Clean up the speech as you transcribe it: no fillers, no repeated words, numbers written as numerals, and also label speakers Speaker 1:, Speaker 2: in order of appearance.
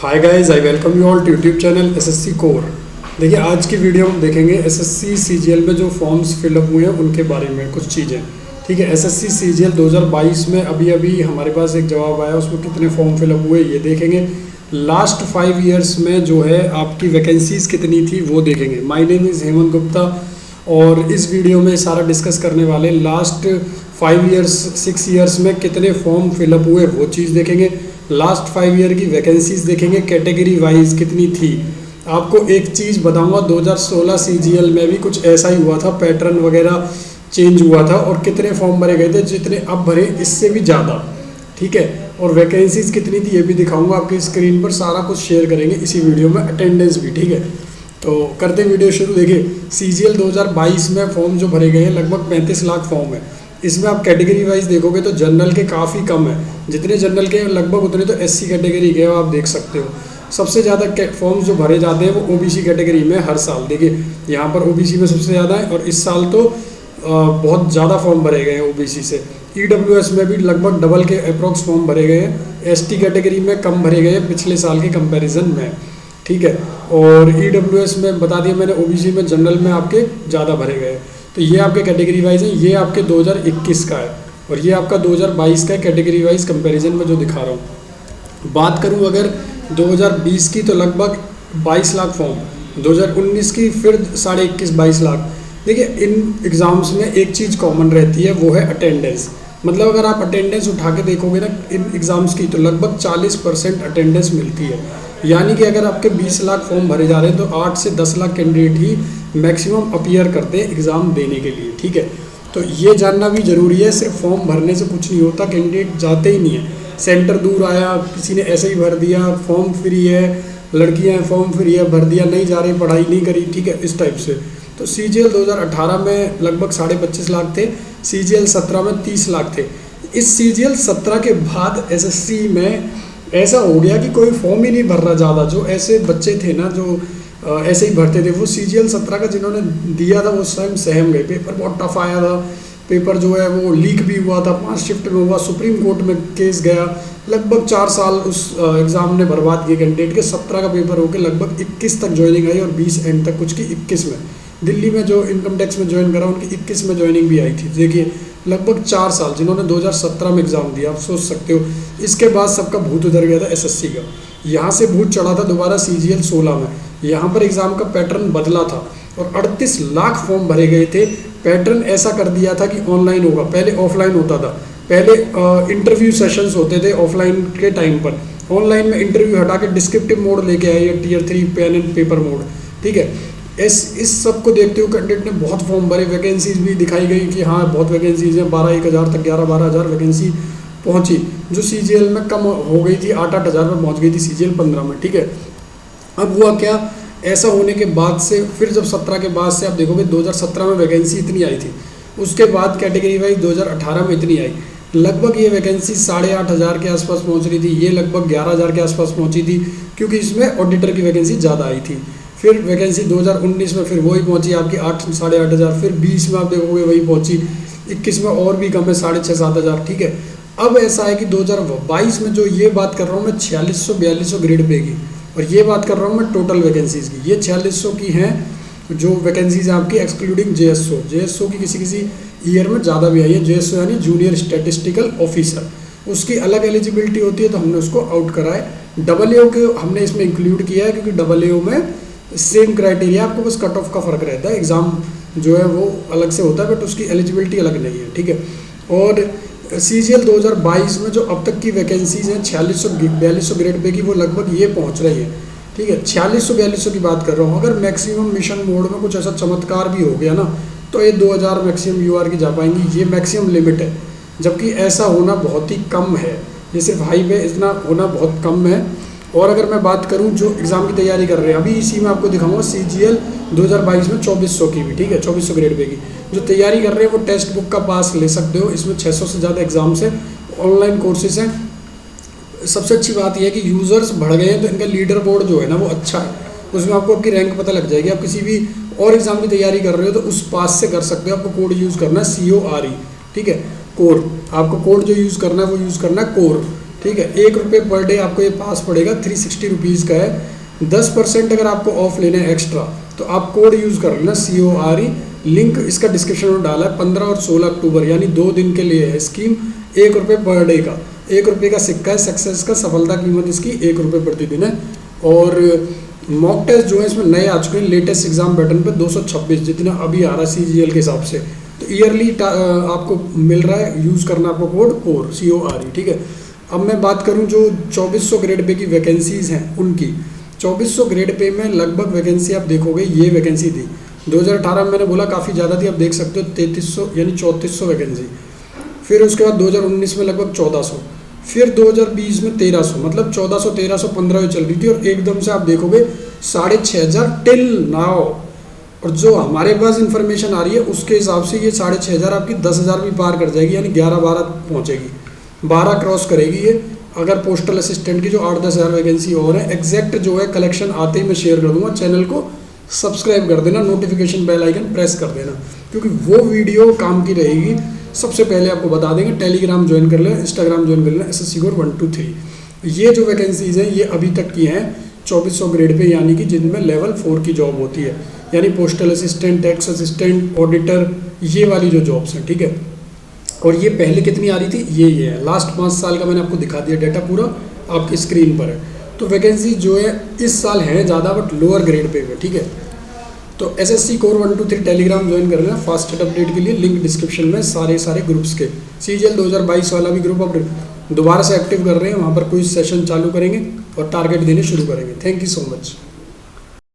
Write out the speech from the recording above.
Speaker 1: Hi guys, I welcome you all to YouTube channel SSC core. देखिए, आज की video में देखेंगे एसएससी सीजीएल में जो फॉर्म्स फिलअप हुए हैं उनके बारे में कुछ चीज़ें। ठीक है, एसएससी सीजीएल 2022 में अभी हमारे पास एक जवाब आया, उसमें कितने फॉर्म फिलअप हुए ये देखेंगे। लास्ट 5 ईयर्स में जो है आपकी वैकेंसीज़ कितनी थी वो देखेंगे। My name is Hemant Gupta और इस वीडियो में सारा डिस्कस करने वाले लास्ट 5 ईयर्स 6 ईयर्स में कितने फॉर्म फिलअप हुए वो चीज़ देखेंगे। लास्ट 5 ईयर की वैकेंसीज़ देखेंगे, कैटेगरी वाइज कितनी थी। आपको एक चीज़ बताऊंगा, 2016 सीजीएल में भी कुछ ऐसा ही हुआ था, पैटर्न वगैरह चेंज हुआ था और कितने फॉर्म भरे गए थे, जितने अब भरे इससे भी ज़्यादा। ठीक है, और वैकेंसीज़ कितनी थी ये भी दिखाऊंगा आपकी स्क्रीन पर, सारा कुछ शेयर करेंगे इसी वीडियो में, अटेंडेंस भी। ठीक है, तो करते वीडियो शुरू। देखिए, सीजीएल 2022 में फॉर्म जो भरे गए हैं लगभग 35 लाख फॉर्म है। इसमें आप कैटेगरी वाइज देखोगे तो जनरल के काफ़ी कम है, जितने जनरल के लगभग उतने तो एससी कैटेगरी के आप देख सकते हो। सबसे ज़्यादा फॉर्म्स जो भरे जाते हैं वो ओबीसी कैटेगरी में हर साल। देखिए यहाँ पर ओबीसी में सबसे ज़्यादा है और इस साल तो बहुत ज़्यादा फॉर्म भरे गए हैं ओबीसी से। ईडब्ल्यूएस में भी लगभग डबल के अप्रॉक्स फॉर्म भरे गए हैं। एसटी कैटेगरी में कम भरे गए हैं पिछले साल के कंपैरिजन में। ठीक है, और ईडब्ल्यूएस में बता दिया मैंने, ओबीसी में जनरल में आपके ज़्यादा भरे गए। तो ये आपके कैटेगरी वाइज है, ये आपके 2021 का है और ये आपका 2022 का है कैटेगरी वाइज कंपैरिजन में जो दिखा रहा हूँ। बात करूँ अगर 2020 की तो लगभग 22 लाख फॉर्म, 2019 की फिर 21.5-22 लाख। देखिए, इन एग्ज़ाम्स में एक चीज़ कॉमन रहती है, वो है अटेंडेंस। मतलब अगर आप अटेंडेंस उठा के देखोगे ना इन एग्ज़ाम्स की, तो लगभग 40% अटेंडेंस मिलती है। यानी कि अगर आपके 20 लाख फॉर्म भरे जा रहे हैं तो 8 से 10 लाख कैंडिडेट ही मैक्सिमम अपीयर करते हैं एग्ज़ाम देने के लिए। ठीक है, तो ये जानना भी ज़रूरी है, सिर्फ फॉर्म भरने से कुछ नहीं होता, कैंडिडेट जाते ही नहीं है। सेंटर दूर आया, किसी ने ऐसे ही भर दिया, फॉर्म फ्री है, लड़कियां हैं फॉर्म फ्री है, भर दिया, नहीं जा रही, पढ़ाई नहीं करी। ठीक है, इस टाइप से। तो सीजीएल 2018 में लगभग 25.5 लाख थे, सीजीएल 17 में 30 लाख थे। इस सीजीएल 17 के बाद एसएससी में ऐसा हो गया कि कोई फॉर्म ही नहीं भर रहा ज़्यादा। जो ऐसे बच्चे थे ना जो ऐसे ही भरते थे, वो सीजीएल 17 का जिन्होंने दिया था वो उस टाइम सहम गए। पेपर बहुत टफ आया था, पेपर जो है वो लीक भी हुआ था, 5 शिफ्ट में हुआ, सुप्रीम कोर्ट में केस गया। लगभग 4 साल उस एग्ज़ाम ने बर्बाद किए कैंडिडेट के। 17 का पेपर होकर लगभग 21 तक ज्वाइनिंग आई और 20 एंड तक कुछ की 21 में। दिल्ली में जो इनकम टैक्स में ज्वाइन करा उनकी 21 में ज्वाइनिंग भी आई थी। देखिए, लगभग 4 साल जिन्होंने 2017 में एग्ज़ाम दिया, आप सोच सकते हो। इसके बाद सबका भूत उधर गया था एसएससी का, यहाँ से भूत चढ़ा था दोबारा सीजीएल 16 में। यहाँ पर एग्ज़ाम का पैटर्न बदला था और 38 लाख फॉर्म भरे गए थे। पैटर्न ऐसा कर दिया था कि ऑनलाइन होगा, पहले ऑफलाइन होता था। पहले इंटरव्यू सेशंस होते थे ऑफलाइन के टाइम पर, ऑनलाइन में इंटरव्यू हटा के डिस्क्रिप्टिव मोड लेके आए, या Tier 3 pen and paper mode. ठीक है, इस सब को देखते हुए कैंडिडेट ने बहुत फॉर्म भरे। वैकेंसीज भी दिखाई गई कि हाँ बहुत वैकेंसीज हैं, 12-1 तक 11-12 हज़ार वैकेंसी पहुंची, जो सीजीएल में कम हो गई थी, 8-8 हज़ार में पहुँच गई थी सीजीएल 15 में। ठीक है, अब हुआ क्या, ऐसा होने के बाद से फिर जब 17 के बाद से आप देखोगे 2017 में वैकेंसी इतनी आई थी, उसके बाद कैटेगरी वाइज 2018 में इतनी आई। लगभग ये वैकेंसी 8.5 हज़ार के आसपास पहुंच रही थी, ये लगभग 11 हज़ार के आसपास पहुंची थी, क्योंकि इसमें ऑडिटर की वैकेंसी ज़्यादा आई थी। फिर वैकेंसी 2019 में फिर वही पहुंची आपकी 8-8.5 हज़ार, फिर 20 में आप देखोगे वही पहुंची, 21 में और भी कम है 6.5-7 हज़ार। ठीक है, अब ऐसा है कि 2022 में जो ये बात कर रहा हूँ मैं 4600-4200 ग्रेड पे की, और ये बात कर रहा हूँ मैं टोटल वैकेंसीज़ की। ये 4600 की हैं जो वैकेंसीज आपकी एक्सक्लूडिंग जेएसओ की किसी ईयर में ज़्यादा भी आई है। जेएसओ यानी जूनियर स्टैटिस्टिकल ऑफिसर, उसकी अलग एलिजिबिलिटी होती है, तो हमने उसको आउट करा है। डबल को हमने इसमें इंक्लूड किया है क्योंकि डबल में सेम क्राइटेरिया, आपको बस कट ऑफ का फ़र्क रहता है, एग्ज़ाम जो है वो अलग से होता है, बट उसकी एलिजिबिलिटी अलग नहीं है। ठीक है, और सीजीएल 2022 में जो अब तक की वैकेंसीज हैं 4600-4200 ग्रेड पे की, वो लगभग ये पहुंच रही है। ठीक है, 4600-4200 की बात कर रहा हूँ। अगर मैक्सिमम मिशन मोड में कुछ ऐसा चमत्कार भी हो गया ना, तो ये 2000 मैक्सिमम यूआर की जा पाएंगी, ये मैक्सिमम लिमिट है। जबकि ऐसा होना बहुत ही कम है, ये सिर्फ हाई पे इतना होना बहुत कम है। और अगर मैं बात करूं जो एग्ज़ाम की तैयारी कर रहे हैं, अभी इसी में आपको दिखाऊंगा सीजीएल 2022 में 2400 की भी। ठीक है, 2400 ग्रेड पे की जो तैयारी कर रहे हैं वो टेक्स्ट बुक का पास ले सकते हो। इसमें 600 से ज़्यादा एग्ज़ाम्स हैं, ऑनलाइन कोर्सेज हैं। सबसे अच्छी बात यह है कि यूज़र्स बढ़ गए हैं, तो इनका लीडर बोर्ड जो है ना वो अच्छा है, उसमें आपको आपकी रैंक पता लग जाएगी। आप किसी भी और एग्ज़ाम की तैयारी कर रहे हो तो उस पास से कर सकते हो। आपको कोड यूज़ करना है CORE। ठीक है, कोर, आपको कोड जो यूज़ करना है वो यूज़ करना है कोर। ठीक है। 1 रुपये पर डे आपको ये पास पड़ेगा, 360 रुपीज़ का है। 10% अगर आपको ऑफ लेना है एक्स्ट्रा तो आप कोड यूज़ कर लेना CORE, लिंक इसका डिस्क्रिप्शन में डाला है। 15 और 16 अक्टूबर यानी 2 दिन के लिए है स्कीम। 1 रुपये पर डे का, 1 रुपये का सिक्का है सक्सेस का, सफलता कीमत इसकी 1 रुपये प्रतिदिन है। और मॉक टेस्ट जो है इसमें नए आ चुके हैं लेटेस्ट एग्जाम पैटर्न पे 226 जितना अभी आ रहा है CGL के हिसाब से। तो ईयरली आपको मिल रहा है, यूज़ करना आपको कोड CORE, ठीक है। अब मैं बात करूं जो 2400 ग्रेड पे की वैकेंसीज़ हैं उनकी। 2400 ग्रेड पे में लगभग वैकेंसी आप देखोगे ये वैकेंसी थी 2018 में, मैंने बोला काफ़ी ज़्यादा थी, अब देख सकते हो 3300 यानी 3400 वैकेंसी। फिर उसके बाद 2019 में लगभग 1400, फिर 2020 में 1300, मतलब 1400 1300 1500 चल रही थी। और एकदम से आप देखोगे 6500 टिल नाउ। और जो हमारे पास इंफॉर्मेशन आ रही है उसके हिसाब से ये 6500 आपकी 10,000 भी पार कर जाएगी, यानी 11-12 पहुँचेगी, 12 क्रॉस करेगी ये। अगर पोस्टल असिस्टेंट की जो 8-10 हज़ार वैकेंसी और है, एग्जैक्ट जो है कलेक्शन आते ही मैं शेयर कर दूंगा। चैनल को सब्सक्राइब कर देना, नोटिफिकेशन बेल आइकन प्रेस कर देना, क्योंकि वो वीडियो काम की रहेगी। सबसे पहले आपको बता देंगे, टेलीग्राम ज्वाइन कर लेना, इंस्टाग्राम ज्वाइन कर लेना, SSC कोर 123। ये जो वैकेंसीज़ हैं ये अभी तक की हैं 2400 ग्रेड पे, यानी कि जिनमें लेवल 4 की जॉब होती है, यानी postal assistant, tax assistant, auditor, ये वाली जो जॉब्स हैं, ठीक है। और ये पहले कितनी आ रही थी, ये है लास्ट 5 साल का मैंने आपको दिखा दिया डाटा, पूरा आपकी स्क्रीन पर है। तो वैकेंसी जो है इस साल है ज़्यादा, बट लोअर ग्रेड पे, ठीक है। तो SSC कोर 123 टेलीग्राम ज्वाइन कर लेना फास्टेस्ट अपडेट के लिए, लिंक डिस्क्रिप्शन में सारे ग्रुप्स के। CGL 2022 वाला भी ग्रुप अब दोबारा से एक्टिव कर रहे हैं, वहाँ पर कोई सेशन चालू करेंगे और टारगेट देने शुरू करेंगे। Thank you so much.